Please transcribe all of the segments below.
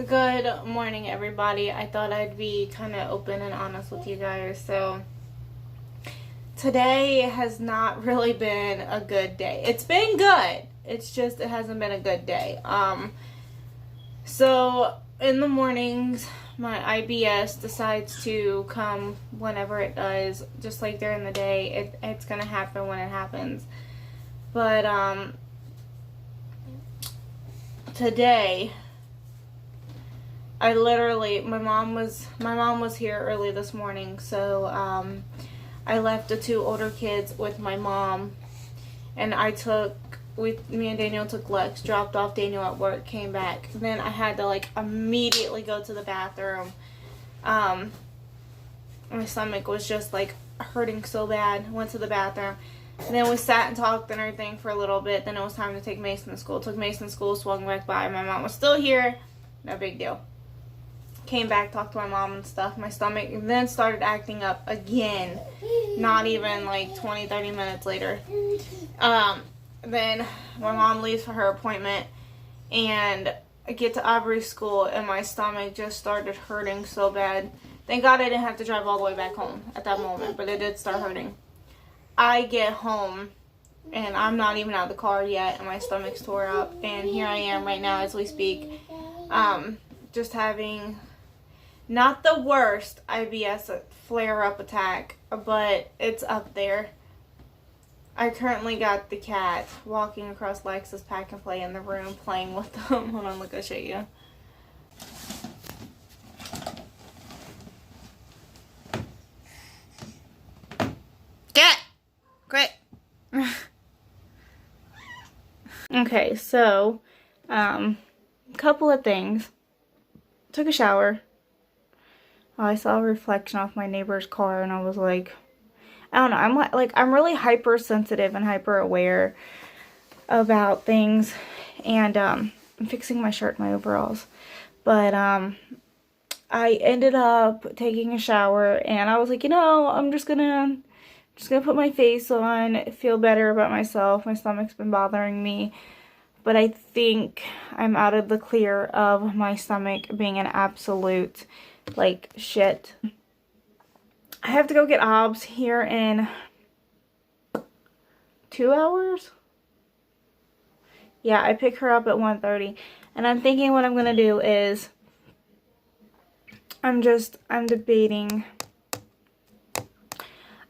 Good morning, everybody. I thought I'd be kind of open and honest with you guys. So, today has not really been a good day. It's been good. It's just it hasn't been a good day. So in the mornings, my IBS decides to come whenever it does, just like during the day. It's gonna happen when it happens. But today I literally, my mom was here early this morning, so I left the two older kids with my mom, and me and Daniel took Lex, dropped off Daniel at work, came back. Then I had to immediately go to the bathroom. My stomach was just hurting so bad. Went to the bathroom. And then we sat and talked and everything for a little bit. Then it was time to take Mason to school. Took Mason to school, swung back by. My mom was still here. No big deal. Came back, talked to my mom and stuff. My stomach then started acting up again. Not even 20, 30 minutes later. Then my mom leaves for her appointment. And I get to Aubrey's school and my stomach just started hurting so bad. Thank God I didn't have to drive all the way back home at that moment. But it did start hurting. I get home and I'm not even out of the car yet and my stomach's tore up, and here I am right now as we speak, just having not the worst IBS flare-up attack, but it's up there. I currently got the cat walking across Lex's pack and play in the room playing with them. Hold on, look, I'll show you. Great. Okay, so, couple of things. Took a shower. I saw a reflection off my neighbor's car, and I was like, I don't know. I'm really hypersensitive and hyper aware about things, and I'm fixing my shirt and my overalls. But I ended up taking a shower, and I was like, I'm just gonna put my face on, feel better about myself. My stomach's been bothering me. But I think I'm out of the clear of my stomach being an absolute, shit. I have to go get OBS here in 2 hours. Yeah, I pick her up at 1:30. And I'm thinking what I'm going to do is, I'm debating.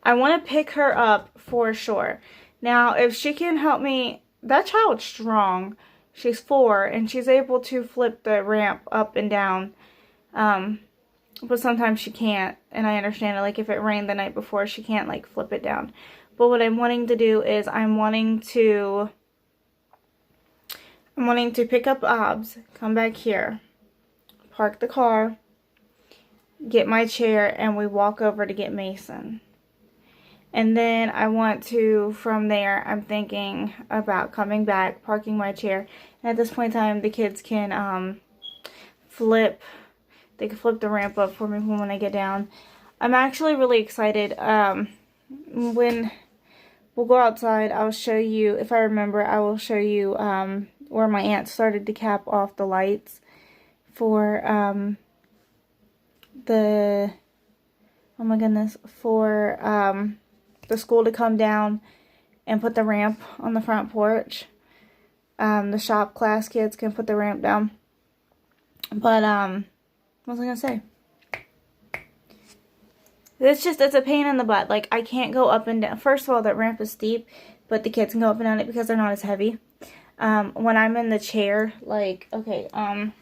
I want to pick her up for sure. Now, if she can help me, that child's strong. She's 4, and she's able to flip the ramp up and down. But sometimes she can't, and I understand it. If it rained the night before, she can't, flip it down. But what I'm wanting to do is I'm wanting to pick up OBS, come back here, park the car, get my chair, and we walk over to get Mason. And then I want to, from there, I'm thinking about coming back, parking my chair. And at this point in time, the kids can flip the ramp up for me when I get down. I'm actually really excited. When we'll go outside, I'll show you, if I remember, I will show you where my aunt started to cap off the lights for the school to come down and put the ramp on the front porch. The shop class kids can put the ramp down. But, what was I gonna say? It's a pain in the butt. I can't go up and down. First of all, that ramp is steep, but the kids can go up and down it because they're not as heavy. When I'm in the chair, okay, I'm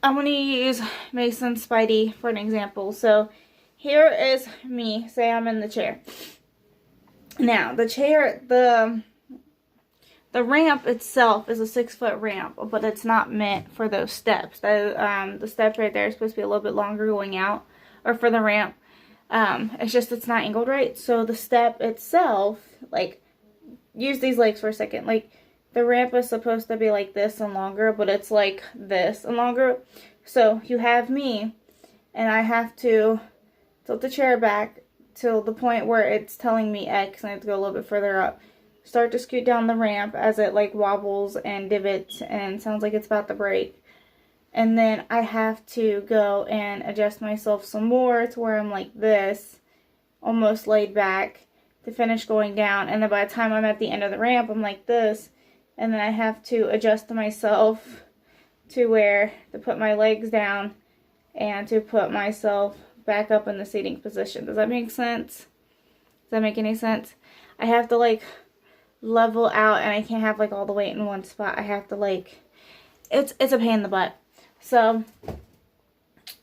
gonna use Mason Spidey for an example. So, here is me. Say I'm in the chair. Now, the chair, the ramp itself is a 6-foot ramp, but it's not meant for those steps. The step right there is supposed to be a little bit longer going out, or for the ramp. It's not angled right. So the step itself, use these legs for a second. The ramp is supposed to be like this and longer, but it's like this and longer. So you have me, and I have to tilt the chair back till the point where it's telling me X, and I have to go a little bit further up. start to scoot down the ramp as it like wobbles and divots and sounds like it's about to break. And then I have to go and adjust myself some more to where I'm like this, almost laid back, to finish going down. And then by the time I'm at the end of the ramp, I'm like this. And then I have to adjust myself to where to put my legs down and to put myself back up in the seating position. Does that make sense? Does that make any sense? I have to like level out, and I can't have like all the weight in one spot. I have to like, it's a pain in the butt. So,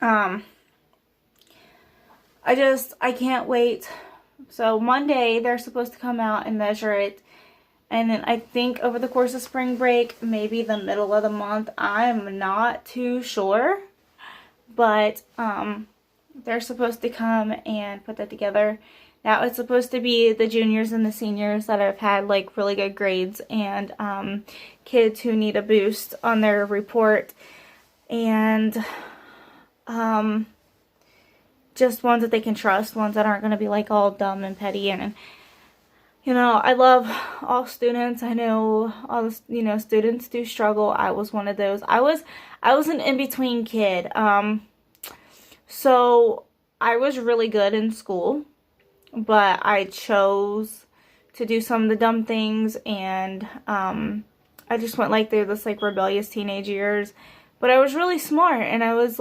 I can't wait. So Monday, they're supposed to come out and measure it. And then I think over the course of spring break, maybe the middle of the month, I'm not too sure. But, they're supposed to come and put that together. Now, it's supposed to be the juniors and the seniors that have had, like, really good grades. And, kids who need a boost on their report. And, just ones that they can trust. Ones that aren't going to be, like, all dumb and petty. And, you know, I love all students. I know all the, you know, students do struggle. I was one of those. I was an in-between kid. So I was really good in school, but I chose to do some of the dumb things, and I just went like through this like rebellious teenage years. But I was really smart, and I was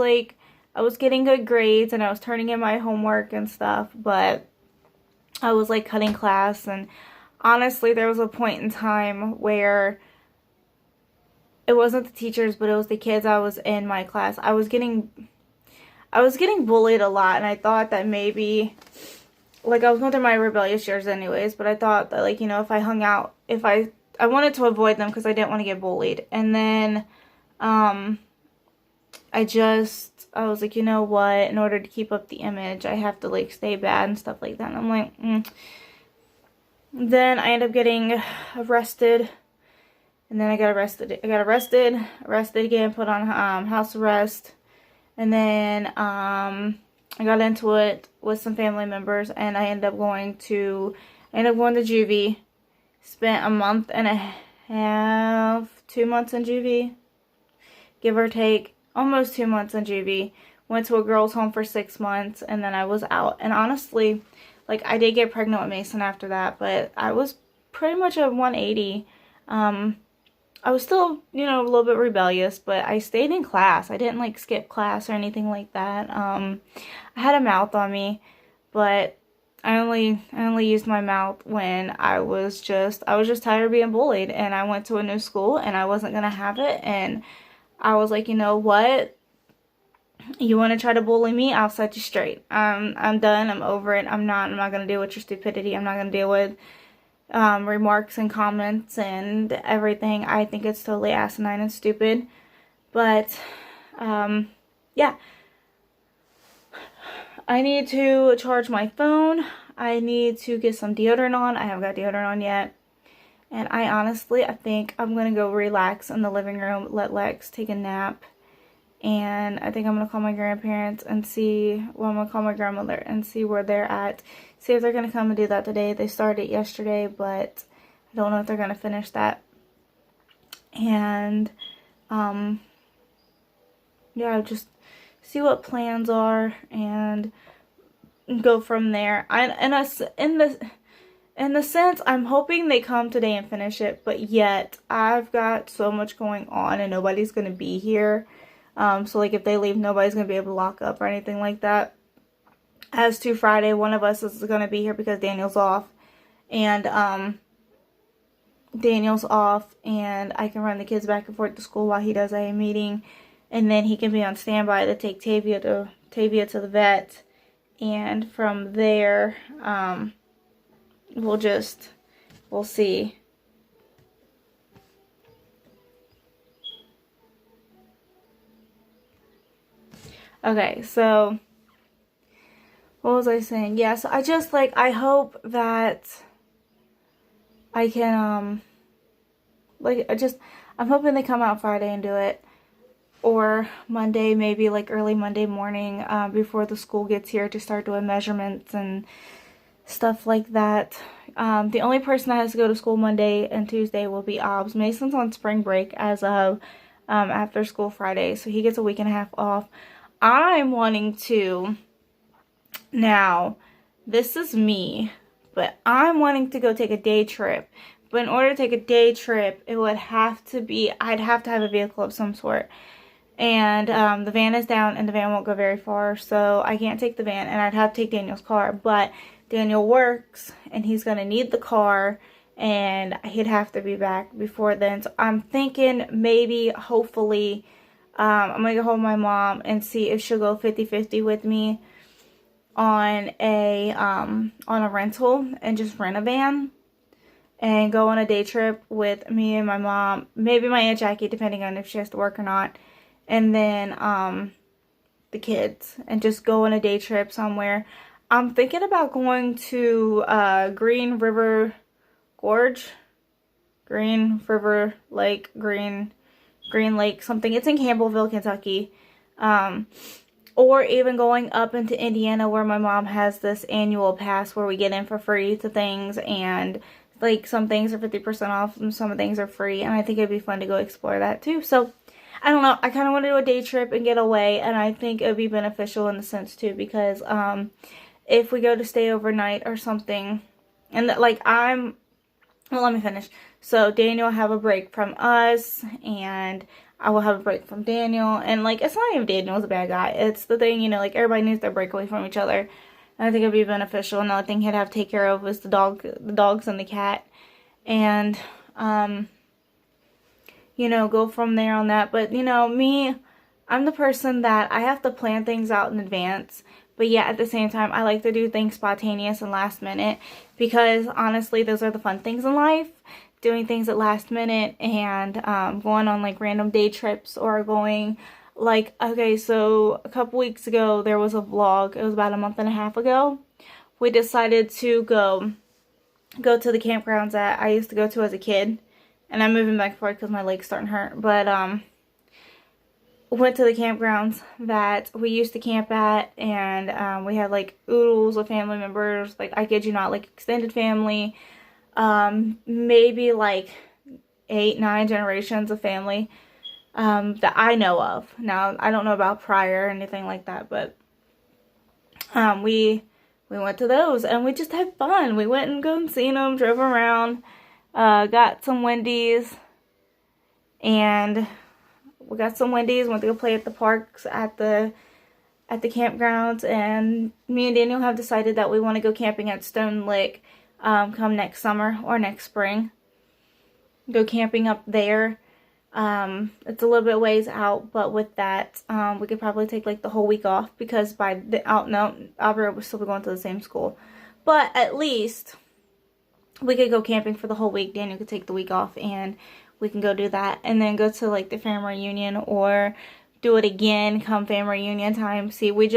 getting good grades, and I was turning in my homework and stuff, but I was like cutting class. And honestly, there was a point in time where it wasn't the teachers, but it was the kids I was in my class. I was getting bullied a lot, and I thought that maybe, like, I was going through my rebellious years anyways, but I thought that, like, you know, if I hung out, I wanted to avoid them because I didn't want to get bullied. And then, I was like, you know what, in order to keep up the image, I have to, like, stay bad and stuff like that. And I'm like, Then I ended up getting arrested. And then I got arrested again, put on house arrest. And then I got into it with some family members, and I ended up going to juvie. Spent a month and a half, 2 months in juvie, give or take, almost 2 months in juvie. Went to a girls' home for 6 months, and then I was out. And honestly, like, I did get pregnant with Mason after that, but I was pretty much a 180. I was still, you know, a little bit rebellious, but I stayed in class. I didn't, like, skip class or anything like that. I had a mouth on me, but I only used my mouth when I was just tired of being bullied, and I went to a new school, and I wasn't going to have it, and I was like, you know what? You want to try to bully me? I'll set you straight. I'm done. I'm over it. I'm not going to deal with your stupidity. I'm not going to deal with remarks and comments and everything. I think it's totally asinine and stupid. But, yeah. I need to charge my phone. I need to get some deodorant on. I haven't got deodorant on yet. And I think I'm going to go relax in the living room, let Lex take a nap. And I think I'm going to call my grandparents and I'm going to call my grandmother and see where they're at. See if they're going to come and do that today. They started yesterday, but I don't know if they're going to finish that. And, yeah, just see what plans are and go from there. In the sense, I'm hoping they come today and finish it, but yet I've got so much going on and nobody's going to be here. So, like, if they leave, nobody's going to be able to lock up or anything like that. As to Friday, one of us is going to be here because Daniel's off. And, I can run the kids back and forth to school while he does a meeting. And then he can be on standby to take Tavia to the vet. And from there, we'll see. Okay, so what was I saying? Yeah, so I hope that I can, I'm hoping they come out Friday and do it. Or Monday, maybe like early Monday morning, before the school gets here to start doing measurements and stuff like that. the only person that has to go to school Monday and Tuesday will be Obs. Mason's on spring break as of after school Friday, so he gets a week and a half off. I'm wanting to, now, this is me, but I'm wanting to go take a day trip. But in order to take a day trip, it would have to be, I'd have to have a vehicle of some sort. And the van is down and the van won't go very far, so I can't take the van, and I'd have to take Daniel's car. But Daniel works and he's going to need the car, and he'd have to be back before then. So I'm thinking maybe, hopefully, I'm going to go home with my mom and see if she'll go 50-50 with me on a rental and just rent a van and go on a day trip with me and my mom, maybe my Aunt Jackie, depending on if she has to work or not. And then the kids, and just go on a day trip somewhere. I'm thinking about going to Green River Gorge, Green River Lake, Green Lake something. It's in Campbellville, Kentucky. Or even going up into Indiana, where my mom has this annual pass where we get in for free to things, and like some things are 50% off and some things are free, and I think it'd be fun to go explore that too. So I don't know, I kind of want to do a day trip and get away, and I think it would be beneficial in a sense too, because if we go to stay overnight or something, and like well, let me finish. So Daniel will have a break from us, and I will have a break from Daniel, and like, it's not even Daniel's a bad guy, it's the thing, you know, like everybody needs their break away from each other. And I think it'd be beneficial. Another thing he'd have to take care of was the dogs and the cat, and you know, go from there on that. But, you know, me, I'm the person that I have to plan things out in advance. But yeah, at the same time, I like to do things spontaneous and last minute, because honestly, those are the fun things in life. Doing things at last minute, and going on like random day trips, or going like, okay, so a couple weeks ago, there was a vlog. It was about a month and a half ago. We decided to go to the campgrounds that I used to go to as a kid. And I'm moving back and forth because my leg's starting to hurt. But, went to the campgrounds that we used to camp at. And, we had, like, oodles of family members. Like, I kid you not, like, extended family. Maybe, like, 8-9 generations of family, that I know of. Now, I don't know about prior or anything like that. But, we went to those. And we just had fun. We went and go and seen them, drove around. Got some Wendy's, and we got some Wendy's, went to go play at the parks at the campgrounds, and me and Daniel have decided that we want to go camping at Stone Lick come next summer or next spring. Go camping up there. It's a little bit ways out, but with that, we could probably take like the whole week off, because by the Aubrey will still be going to the same school, but at least we could go camping for the whole week. Daniel could take the week off, and we can go do that, and then go to like the family reunion, or do it again come family reunion time. See, we're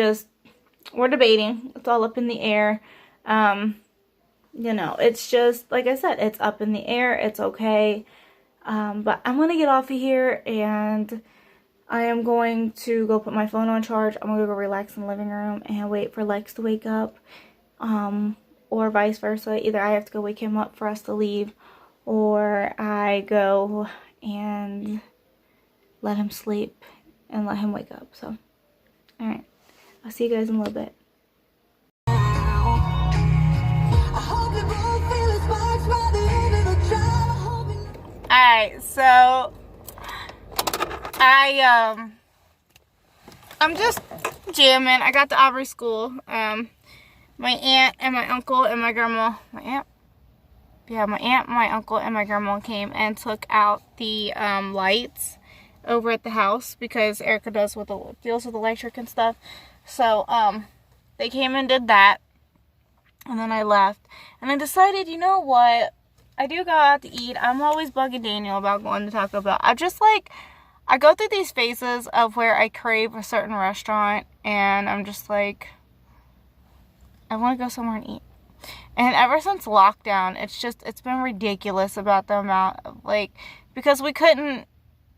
debating. It's all up in the air. You know, it's just, like I said, it's up in the air. It's okay. But I'm going to get off of here, and I am going to go put my phone on charge. I'm going to go relax in the living room and wait for Lex to wake up. Or vice versa. Either I have to go wake him up for us to leave, or I go and let him sleep and let him wake up. So, alright. I'll see you guys in a little bit. Alright, so I'm just jamming. I got to Aubrey school. My aunt and my uncle and my grandma, my aunt, my uncle and my grandma came and took out the lights over at the house, because Erica deals with electric and stuff. So they came and did that, and then I left, and I decided, you know what, I do go out to eat. I'm always bugging Daniel about going to Taco Bell. I go through these phases of where I crave a certain restaurant, and I'm just like, I want to go somewhere and eat. And ever since lockdown, it's been ridiculous about the amount of, like, because we couldn't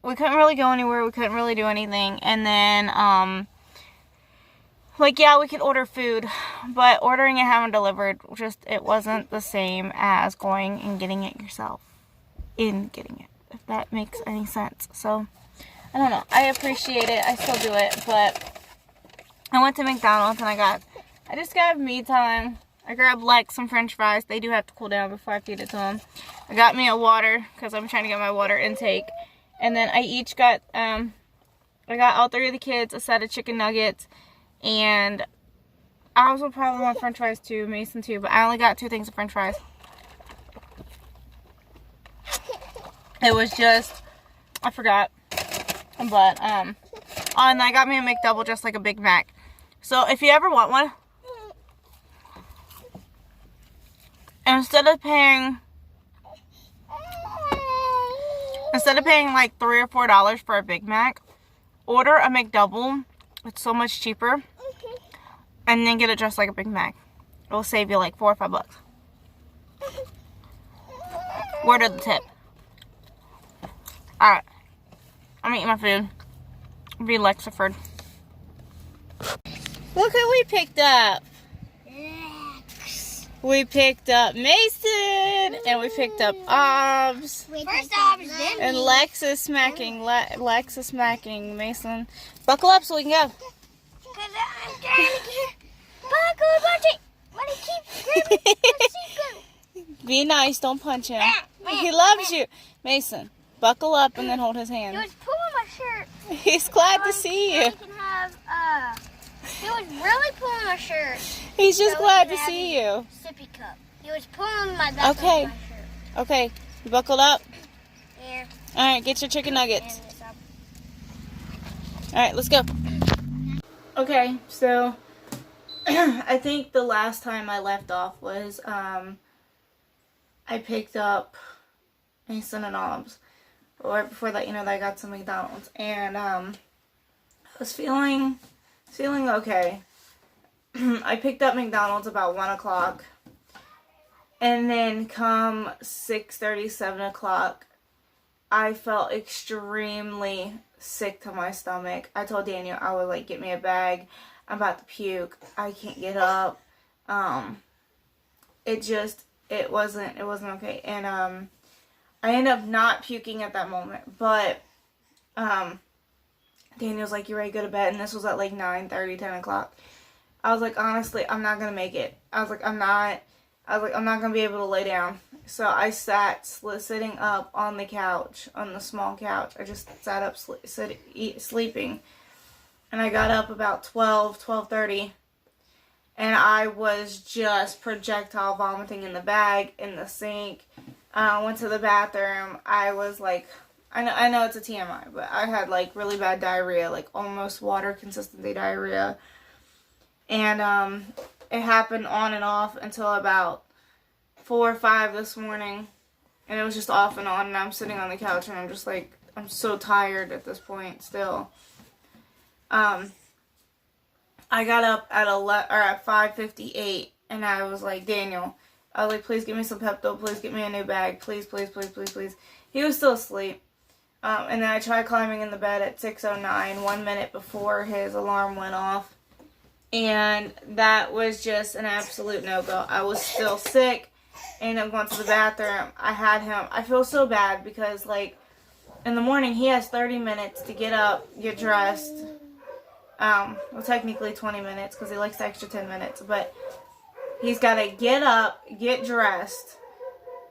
really go anywhere, we couldn't really do anything, and then like, yeah, we could order food, but ordering it, having delivered, just, it wasn't the same as going and getting it yourself. If that makes any sense. So, I don't know. I appreciate it. I still do it, but I went to McDonald's and I just got me time. I grabbed Lex some french fries. They do have to cool down before I feed it to him. I got me a water because I'm trying to get my water intake. And then I each got, I got all 3 of the kids a set of chicken nuggets. And I also probably want french fries too, Mason too. But I only got 2 things of french fries. It was just, I forgot. But, oh, and I got me a McDouble just like a Big Mac. So if you ever want one, instead of paying like $3 or $4 for a Big Mac, order a McDouble. It's so much cheaper. And then get it just like a Big Mac. It'll save you like $4 or $5. Word of the tip. Alright. I'm eating my food. Be Lexiford. Look who we picked up. We picked up Mason, and we picked up Obs. First Obs, then and Lex is smacking. Lex is smacking Mason. Buckle up so we can go. Because I'm trying to get buckle, but he keeps grabbing my seatbelt. Be nice, don't punch him. He loves you. Mason, buckle up and then hold his hand. He was pulling my shirt. He's glad to see you. He was really pulling my shirt. He's just glad to see you. Sippy cup. He was pulling my back Okay. with my shirt. Okay, you buckled up? Yeah. Alright, get your chicken nuggets. Alright, let's go. Okay, so I think the last time I left off was I picked up Mason and Obs. Right before that, that I got some McDonald's. And I was feeling okay. I picked up McDonald's about 1 o'clock. And then come 6:30, 7 o'clock, I felt extremely sick to my stomach. I told Daniel, I was like, get me a bag. I'm about to puke. I can't get up. It wasn't okay. And I ended up not puking at that moment. But Daniel's like, you ready to go to bed? And this was at like 9:30, 10 o'clock. I was like, honestly, I'm not going to make it. I'm not going to be able to lay down. So I sat sitting up on the couch, on the small couch. I just sat up sleeping. And I got up about 12:30. And I was just projectile vomiting in the bag, in the sink. Went to the bathroom. I was like, I know it's a TMI, but I had like really bad diarrhea, like almost water consistency diarrhea. And it happened on and off until about 4 or 5 this morning. And it was just off and on, and I'm sitting on the couch and I'm just like, I'm so tired at this point still. I got up at 5:58 and I was like, Daniel, I was like, please give me some Pepto, please get me a new bag, please, please, please, please, please. He was still asleep. And then I tried climbing in the bed at 6:09, 1 minute before his alarm went off. And that was just an absolute no-go. I was still sick. And I'm going to the bathroom. I feel so bad because, like, in the morning, he has 30 minutes to get up, get dressed. Well, technically 20 minutes because he likes the extra 10 minutes. But he's got to get up, get dressed,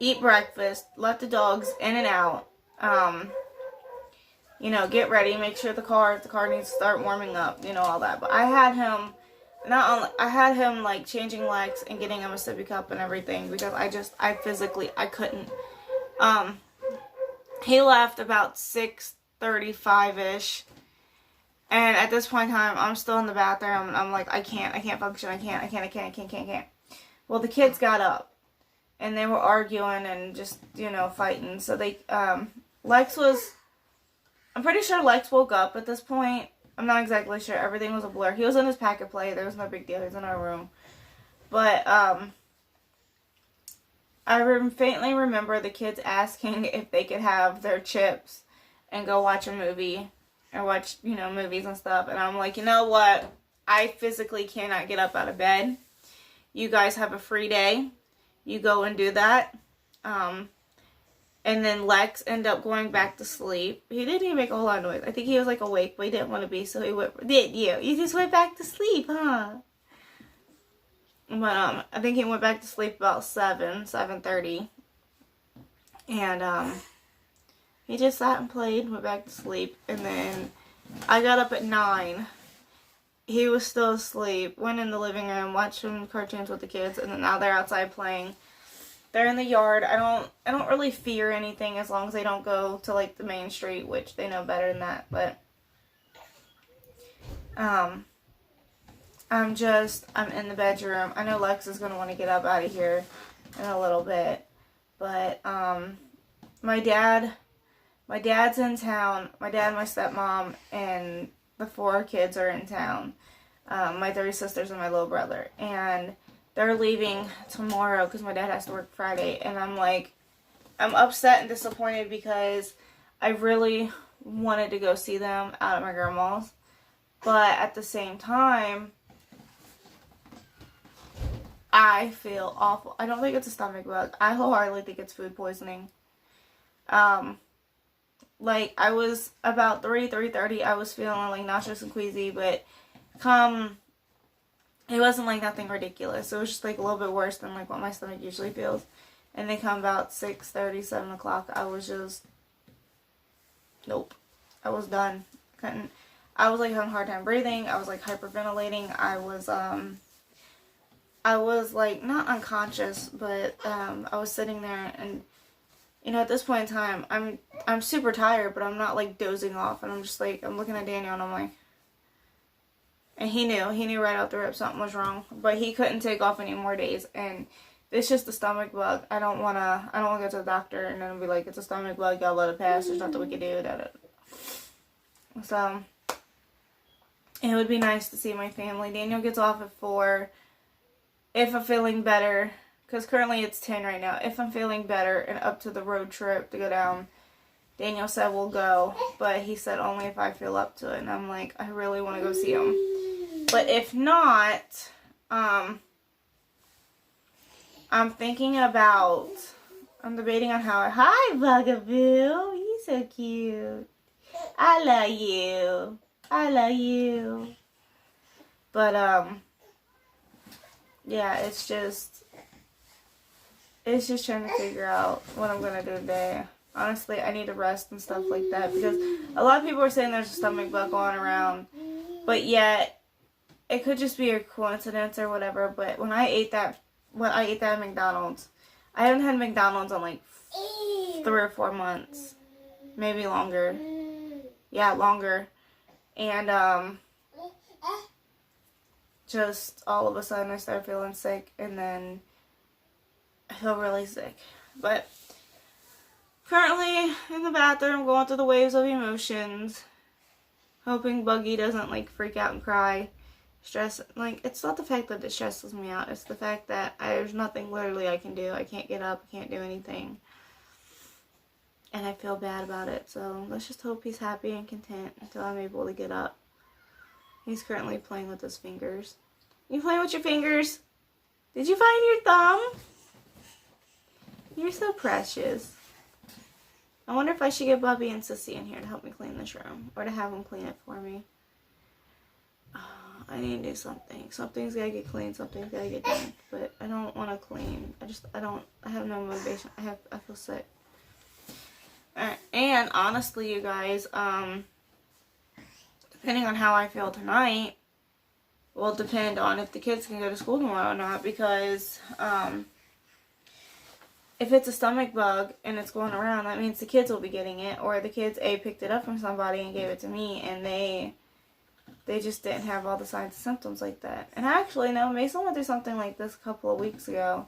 eat breakfast, let the dogs in and out. Get ready, make sure the car needs to start warming up, all that. But I had him, like, changing legs and getting him a sippy cup and everything because I physically, I couldn't. He left about 6:35-ish. And at this point in time, I'm still in the bathroom, and I'm like, I can't function, I can't. Well, the kids got up, and they were arguing and just, fighting. So I'm pretty sure Lex woke up at this point. I'm not exactly sure. Everything was a blur. He was in his pack and play. There was no big deal. He was in our room. But, I faintly remember the kids asking if they could have their chips and go watch a movie. Or watch, movies and stuff. And I'm like, you know what? I physically cannot get up out of bed. You guys have a free day. You go and do that. And then Lex ended up going back to sleep. He didn't even make a whole lot of noise. I think he was like awake, but he didn't want to be, so he went. Did you? You just went back to sleep, huh? But I think he went back to sleep about 7:30. And he just sat and played, went back to sleep, and then I got up at 9. He was still asleep, went in the living room, watched some cartoons with the kids, and then now they're outside playing. They're in the yard. I don't really fear anything as long as they don't go to like the main street, which they know better than that. But I'm in the bedroom. I know Lex is gonna want to get up out of here in a little bit. But my dad's in town. My dad, my stepmom, and the 4 kids are in town. My 3 sisters and my little brother. And they're leaving tomorrow because my dad has to work Friday. And I'm upset and disappointed because I really wanted to go see them out at my grandma's. But at the same time, I feel awful. I don't think it's a stomach bug. I wholeheartedly think it's food poisoning. Like, I was about 3:30, I was feeling like nauseous and queasy, but it wasn't like nothing ridiculous. It was just like a little bit worse than like what my stomach usually feels. And then come about 6:30, 7 o'clock, I was just, nope. I was done. I was like having a hard time breathing. I was like hyperventilating. I was like not unconscious, but I was sitting there, and you know, at this point in time, I'm super tired, but I'm not like dozing off, and I'm just like, I'm looking at Daniel, and I'm like, and he knew right off the rip something was wrong, but he couldn't take off any more days, and it's just a stomach bug. I don't wanna go to the doctor and then be like, it's a stomach bug, gotta let it pass, there's nothing we can do. So it would be nice to see my family. Daniel gets off at 4. If I'm feeling better, because currently it's 10 right now. If I'm feeling better and up to the road trip to go down, Daniel said we'll go. But he said only if I feel up to it. And I'm like, I really want to go see him. But if not, I'm debating on how hi, Bugaboo. You're so cute. I love you. I love you. But, yeah, it's just trying to figure out what I'm going to do today. Honestly, I need to rest and stuff like that, because a lot of people are saying there's a stomach bug going around, but yet it could just be a coincidence or whatever. But when I ate that at McDonald's, I haven't had McDonald's in like 3 or 4 months, maybe longer. Yeah, longer. And just all of a sudden I started feeling sick, and then I feel really sick. But currently in the bathroom, going through the waves of emotions, hoping Buggy doesn't like freak out and cry. Stress, like, it's not the fact that it stresses me out, it's the fact that there's nothing literally I can do. I can't get up, I can't do anything, and I feel bad about it. So let's just hope he's happy and content until I'm able to get up. He's currently playing with his fingers. You playing with your fingers? Did you find your thumb? You're so precious. I wonder if I should get Bubby and Sissy in here to help me clean this room, or to have them clean it for me. I need to do something. Something's gotta get clean, something's gotta get done. But I don't want to clean. I have no motivation. I feel sick. Alright, and honestly, you guys, depending on how I feel tonight, will depend on if the kids can go to school tomorrow or not, because, if it's a stomach bug and it's going around, that means the kids will be getting it, or the kids, picked it up from somebody and gave it to me, and they just didn't have all the signs and symptoms like that. And actually, no, Mason went through something like this a couple of weeks ago,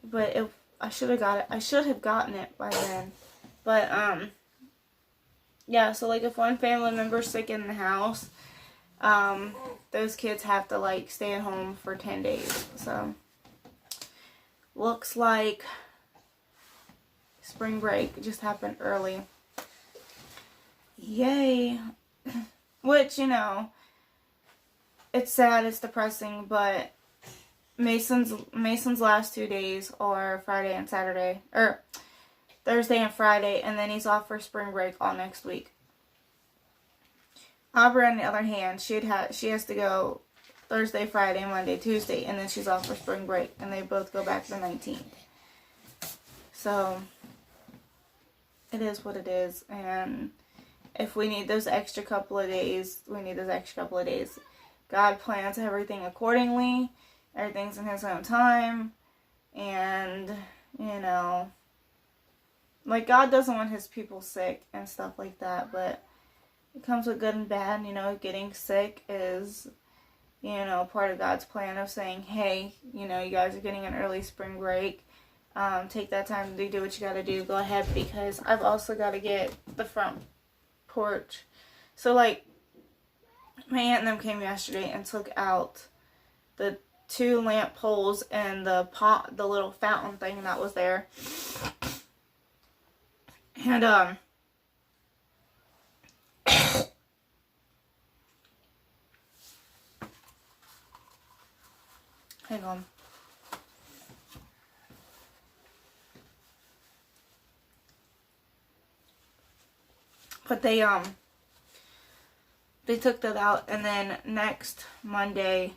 but I should have gotten it by then. But, yeah, so, like, if one family member's sick in the house, those kids have to, like, stay at home for 10 days, so looks like spring break just happened early. Yay. Which, you know, it's sad, it's depressing, but Mason's last 2 days are Friday and Saturday, or Thursday and Friday, and then he's off for spring break all next week. Aubrey, on the other hand, she has to go Thursday, Friday, Monday, Tuesday, and then she's off for spring break, and they both go back the 19th. So it is what it is, and if we need those extra couple of days, we need those extra couple of days. God plans everything accordingly. Everything's in His own time, and you know, like, God doesn't want His people sick and stuff like that, but it comes with good and bad. You know, getting sick is, you know, part of God's plan of saying, hey, you know, you guys are getting an early spring break. Take that time to do what you got to do. Go ahead, because I've also got to get the front porch. So, like, my aunt and them came yesterday and took out the 2 lamp poles and the little fountain thing that was there. And, hang on. But they took that out, and then next Monday,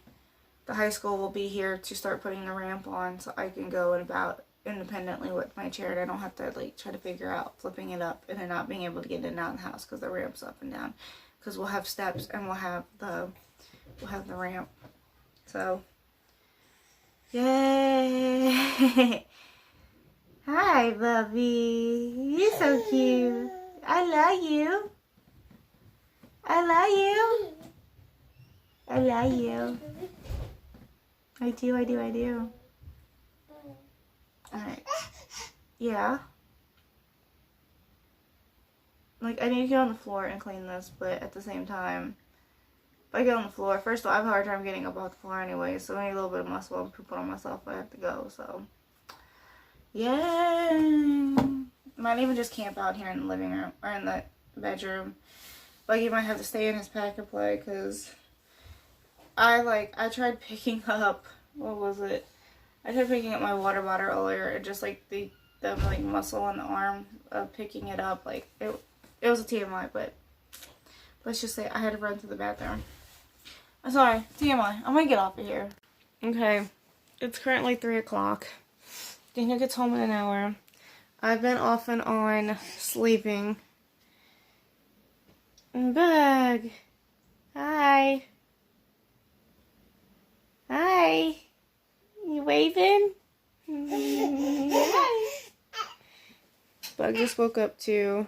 the high school will be here to start putting the ramp on, so I can go and about independently with my chair, and I don't have to, like, try to figure out flipping it up and then not being able to get in and out of the house because the ramp's up and down. Because we'll have steps and we'll have the ramp. So, yay! Hi, Bubby. You're so cute. I love you. I love you. I love you. I do. Alright. Yeah. Like, I need to get on the floor and clean this, but at the same time, if I get on the floor, first of all, I have a hard time getting up off the floor anyway, so I need a little bit of muscle and put on myself if I have to go, so. Yeah. Might even just camp out here in the living room, or in the bedroom. Buggy might have to stay in his pack and play, because I tried picking up, what was it? I tried picking up my water bottle earlier, and just like the like muscle on the arm of picking it up, like it was a TMI, but let's just say I had to run to the bathroom. I'm sorry, TMI. I'm gonna get off of here. Okay, it's currently 3 o'clock. Daniel gets home in an hour. I've been off and on sleeping. Bug. Hi. Hi. You waving? Bug just woke up too.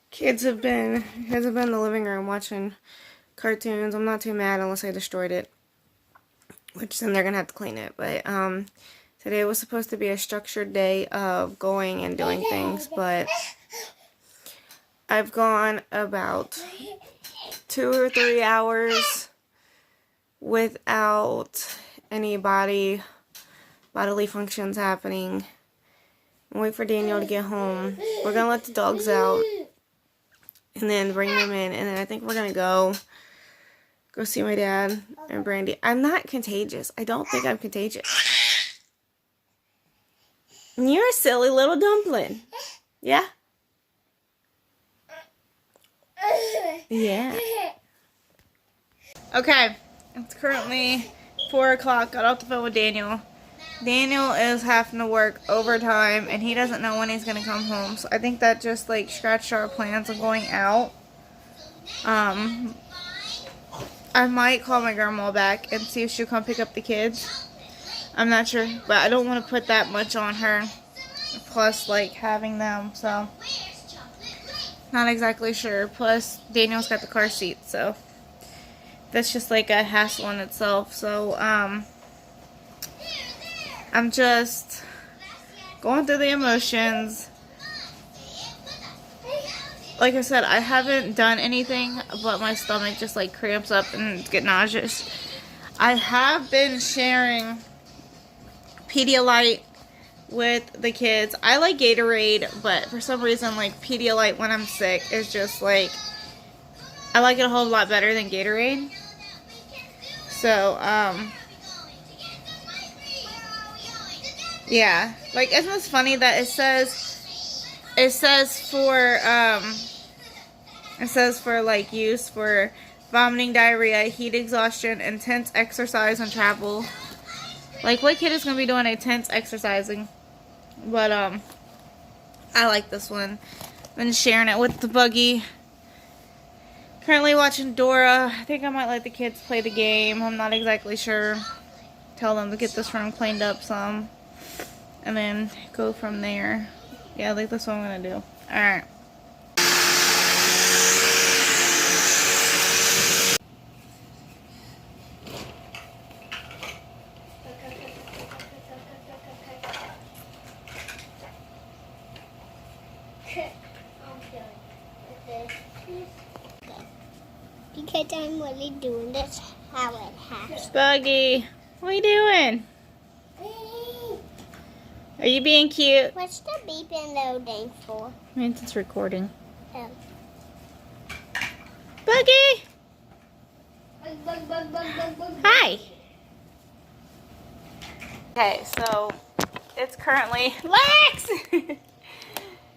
Kids have been in the living room watching cartoons. I'm not too mad unless I destroyed it, which then they're gonna have to clean it. But today was supposed to be a structured day of going and doing things, but I've gone about 2 or 3 hours without any bodily functions happening. Wait for Daniel to get home. We're gonna let the dogs out and then bring them in, and then I think we're gonna go see my dad and Brandy. I'm not contagious. I don't think I'm contagious. You're a silly little dumpling. Yeah? Yeah. Okay. It's currently 4 o'clock. Got off the phone with Daniel. Daniel is having to work overtime, and he doesn't know when he's going to come home. So I think that just, like, scratched our plans of going out. I might call my grandma back and see if she'll come pick up the kids. I'm not sure, but I don't want to put that much on her. Plus, like, having them, so. Not exactly sure. Plus, Daniel's got the car seat, so. That's just, like, a hassle in itself. So, I'm just going through the emotions. Like I said, I haven't done anything, but my stomach just like cramps up and get nauseous. I have been sharing Pedialyte with the kids. I like Gatorade, but for some reason, like, Pedialyte when I'm sick is just like, I like it a whole lot better than Gatorade. So, yeah. Like, isn't this funny that it says for like use for vomiting, diarrhea, heat exhaustion, intense exercise and travel. Like, what kid is going to be doing intense exercising? But, I like this one. Been sharing it with the buggy. Currently watching Dora. I think I might let the kids play the game. I'm not exactly sure. Tell them to get this room cleaned up some. And then go from there. Yeah, I think that's what I'm going to do. Alright. Because I'm really doing this how it has. Buggy, what are you doing? Are you being cute? What's the beeping loading for? Means it's recording. Oh. Buggy! Bug, bug, bug, bug, bug. Hi! Okay, so it's currently Lex!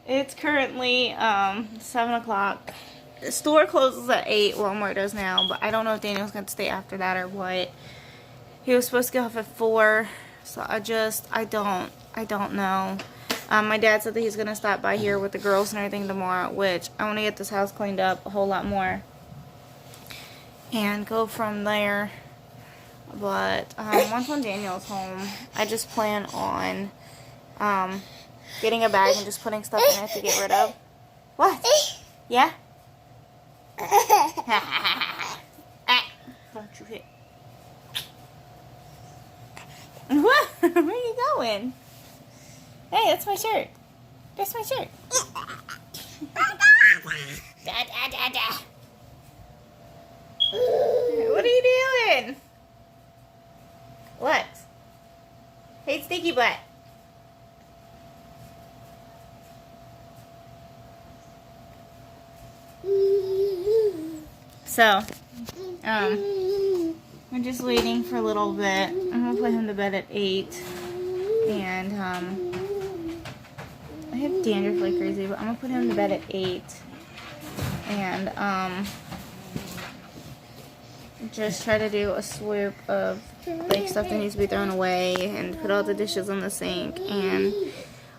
It's currently 7 o'clock. The store closes at 8, Walmart does now, but I don't know if Daniel's going to stay after that or what. He was supposed to get off at 4, so I don't know. My dad said that he's going to stop by here with the girls and everything tomorrow, which I want to get this house cleaned up a whole lot more and go from there. But once when Daniel's home, I just plan on getting a bag and just putting stuff in it to get rid of. What? Yeah? Don't you hit. What? Where are you going? Hey, that's my shirt. That's my shirt. Da, da, da, da. What are you doing? What? Hey, Sticky Butt. So, I'm just waiting for a little bit. I'm gonna put him to bed at 8, and I have dandruff like crazy, but I'm gonna put him to bed at 8, and just try to do a swoop of like stuff that needs to be thrown away, and put all the dishes in the sink. And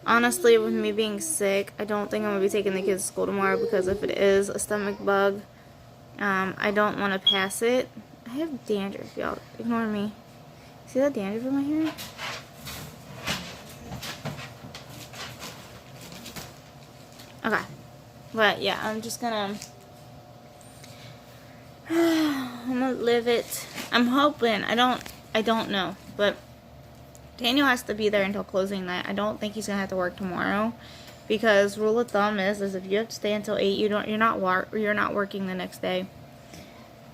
honestly, with me being sick, I don't think I'm gonna be taking the kids to school tomorrow, because if it is a stomach bug, I don't want to pass it. I have dandruff, y'all. Ignore me. See that dandruff in my hair? Okay. But yeah, I'm just gonna I'm gonna live it. I'm hoping. I don't know. But Daniel has to be there until closing night. I don't think he's gonna have to work tomorrow, because rule of thumb is if you have to stay until 8, you're not working the next day.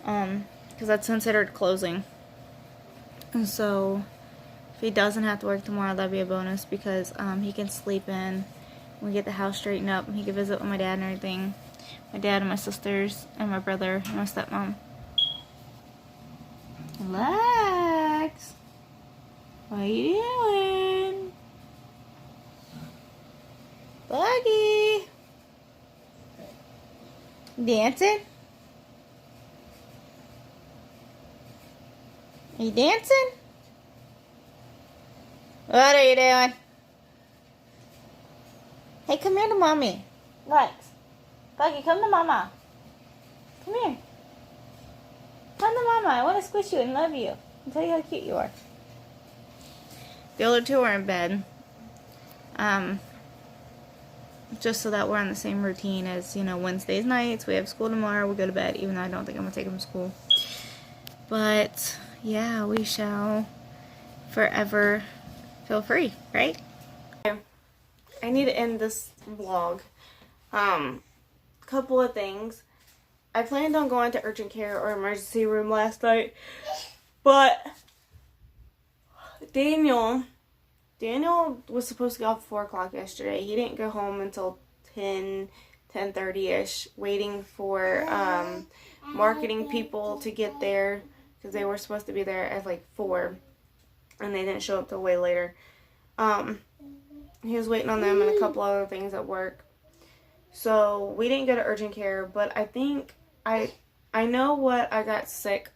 Because that's considered closing. And so if he doesn't have to work tomorrow, that'd be a bonus, because he can sleep in. We get the house straightened up, and he can visit with my dad and everything. My dad and my sisters and my brother and my stepmom. Relax. What are you doing? Buggy. Dancing? Are you dancing? What are you doing? Hey, come here to mommy. Lex. Buggy, come to mama. Come here. Come to mama. I want to squish you and love you and tell you how cute you are. The other two are in bed. Just so that we're on the same routine as, Wednesdays nights. We have school tomorrow. We go to bed, even though I don't think I'm going to take them to school. But, yeah, we shall forever feel free, right? I need to end this vlog. Couple of things. I planned on going to urgent care or emergency room last night, but Daniel was supposed to go off at 4 o'clock yesterday. He didn't go home until 10, 10:30ish, waiting for marketing people to get there because they were supposed to be there at like 4, and they didn't show up till way later. He was waiting on them and a couple other things at work. So we didn't go to urgent care, but I think I know what I got sick.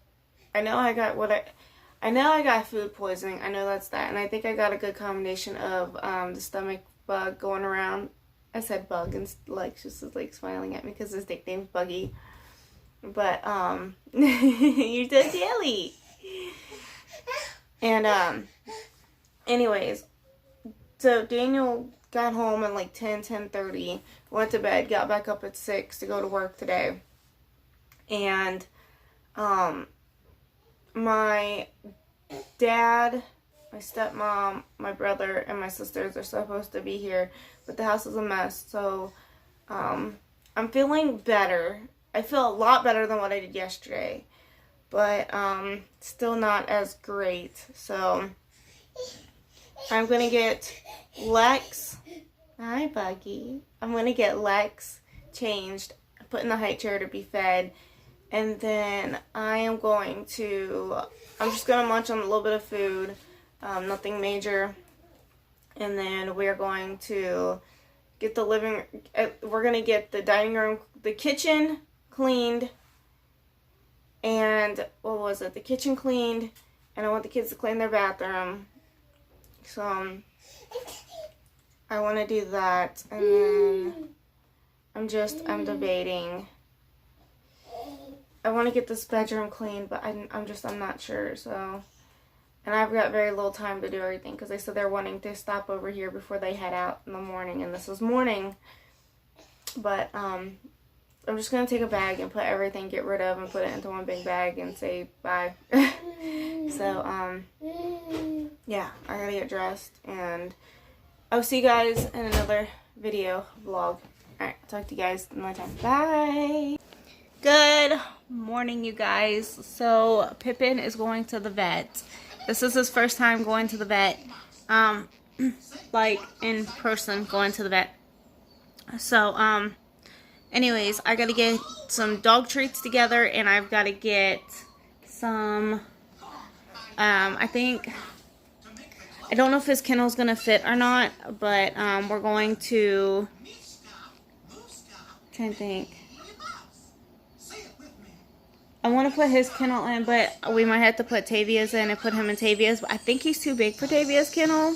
I know I got food poisoning. I know that's that. And I think I got a good combination of the stomach bug going around. I said bug, and like she's just like smiling at me because his nickname's Buggy. But you're so silly. And anyways, so Daniel got home at like 10:30, went to bed, got back up at 6 to go to work today. And my dad, my stepmom, my brother, and my sisters are supposed to be here, but the house is a mess. So I'm feeling better. I feel a lot better than what I did yesterday, but still not as great. So I'm gonna get Lex. Hi, Buggy. I'm gonna get Lex changed, put in the high chair to be fed, and then I'm just gonna munch on a little bit of food, nothing major, and then we're going to get we're gonna get the dining room, the kitchen cleaned, and the kitchen cleaned, and I want the kids to clean their bathroom. So I want to do that, and then I'm debating. I want to get this bedroom cleaned, but I'm not sure. So, and I've got very little time to do everything because they said they're wanting to stop over here before they head out in the morning, and this is morning. But I'm just gonna take a bag and put everything, get rid of, and put it into one big bag and say bye. So yeah, I gotta get dressed, and I'll see you guys in another video vlog. Alright, talk to you guys another time. Bye! Good morning, you guys. So Pippin is going to the vet. This is his first time going to the vet. Like in person going to the vet. So anyways, I gotta get some dog treats together, and I've gotta get some I don't know if his kennel's gonna fit or not, but we're going to, trying to think. I want to put his kennel in, but we might have to put Tavia's in and put him in Tavia's. But I think he's too big for Tavia's kennel.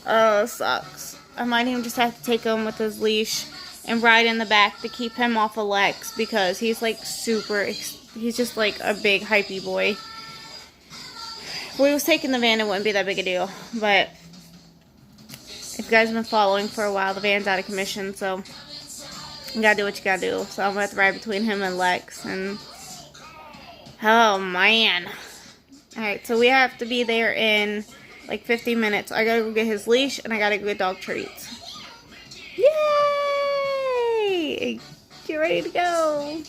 Oh, sucks. I might even just have to take him with his leash and ride in the back to keep him off of Lex, because he's like he's just like a big hypey boy. If we was taking the van, it wouldn't be that big a deal. But if you guys have been following for a while, the van's out of commission, so you gotta do what you gotta do. So I'm gonna have to ride between him and Lex, and oh man. Alright, so we have to be there in like 50 minutes. I gotta go get his leash, and I gotta go get dog treats. Yay! Get ready to go.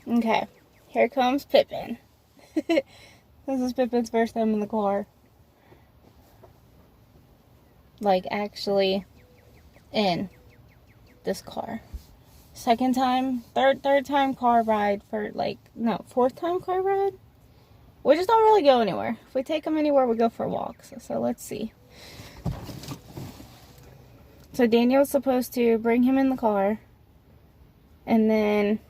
Okay, here comes Pippin. This is Pippin's first time in the car. Like, actually in this car. Second time, third time car ride for like, no, fourth time car ride? We just don't really go anywhere. If we take him anywhere, we go for walks. So let's see. So Daniel's supposed to bring him in the car, and then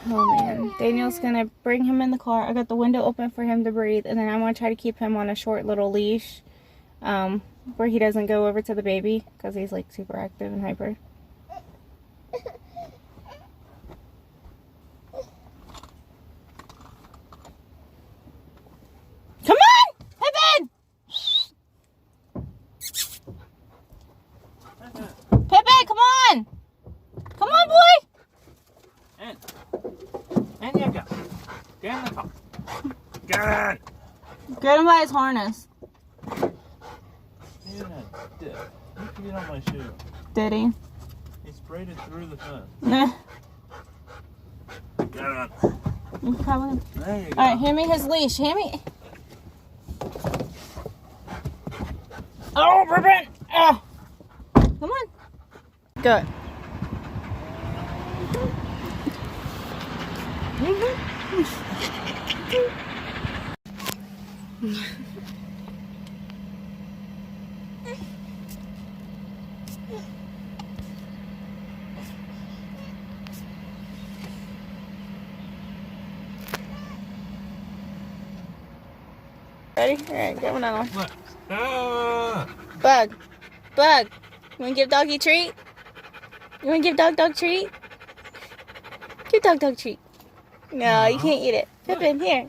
oh man, Daniel's gonna bring him in the car. I got the window open for him to breathe, and then I'm gonna try to keep him on a short little leash, where he doesn't go over to the baby, because he's like super active and hyper. Come on, Pippin! Pippin, come on! Come on, boy! And you go. Get in the car. Get him by his harness. in that dick. You can get on my shoe. Did he? He sprayed it through the fence. Nah. Get on. You probably... There you go. Alright, hand me his leash. Hand me... Oh, Ruben! Oh! Come on. Good. Ready? Alright, get one on. Look. Ah. Bug. Bug. You wanna give doggy treat? You wanna give dog treat? Give dog treat. No, you can't eat it. Pippin, here.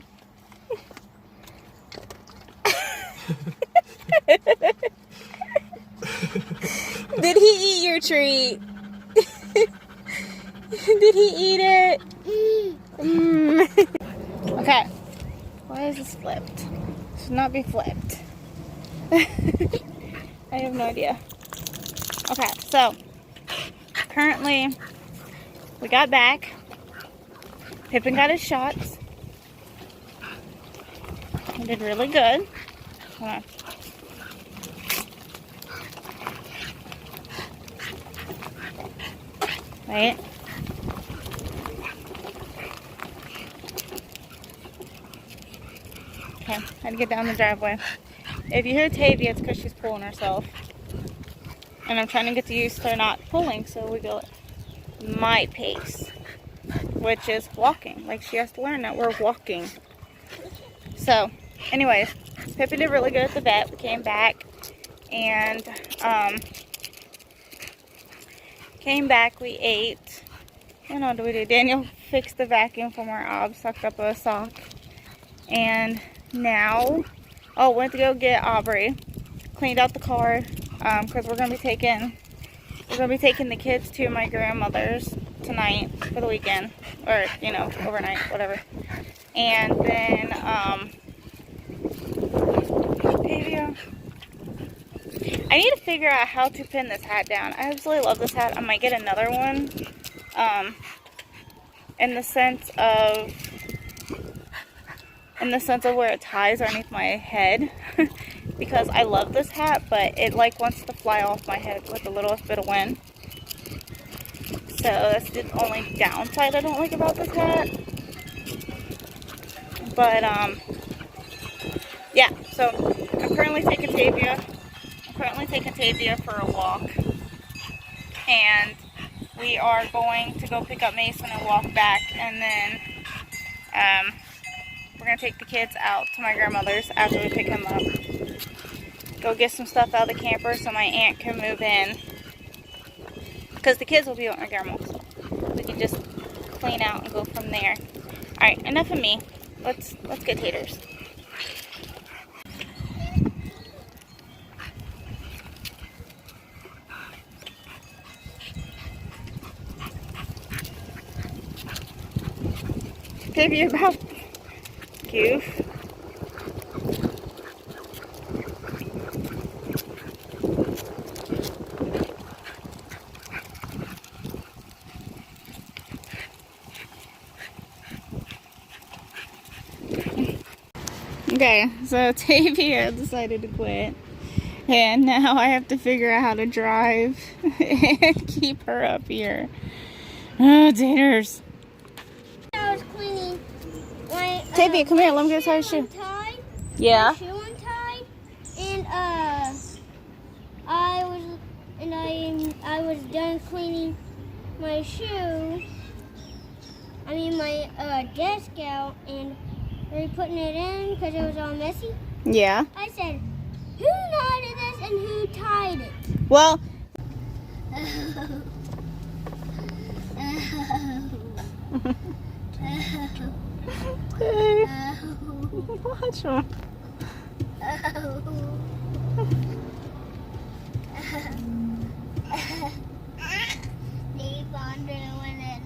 Did he eat your treat? Did he eat it? Okay. Why is this flipped? It should not be flipped. I have no idea. Okay, so currently we got back. Pippin got his shots. He did really good. Hold on. Wait. Okay, I had to get down the driveway. If you hear Tavia, it's because she's pulling herself. And I'm trying to get used to her not pulling, so we go at my pace, which is walking. Like, she has to learn that we're walking. So, anyways, Pippi did really good at the vet. We came back, and we ate. And what do we do? Daniel fixed the vacuum from our ob, sucked up a sock. And now, went to go get Aubrey, cleaned out the car, because we're gonna be taking the kids to my grandmother's tonight for the weekend, or overnight, whatever. And then I need to figure out how to pin this hat down. I absolutely love this hat. I might get another one, in the sense of where it ties underneath my head. Because I love this hat, but it wants to fly off my head with the littlest bit of wind. So that's the only downside I don't like about this hat. But yeah, so I'm currently taking Tavia for a walk. And we are going to go pick up Mason and walk back, and then we're going to take the kids out to my grandmother's after we pick them up. Go get some stuff out of the camper so my aunt can move in. Because the kids will be with my grandma, so we can just clean out and go from there. Alright, enough of me. Let's get taters. Maybe about goof. Okay, so Tavia decided to quit, and now I have to figure out how to drive and keep her up here. Oh, taters. I was cleaning my Tavia, come here, let me get a shoe. untied, Yeah. my shoe untied, and I was done cleaning my shoe. I mean my desk out, and we putting it in because it was all messy. Yeah. I said, who knotted this and who tied it? Well, watch him. Keep on doing it.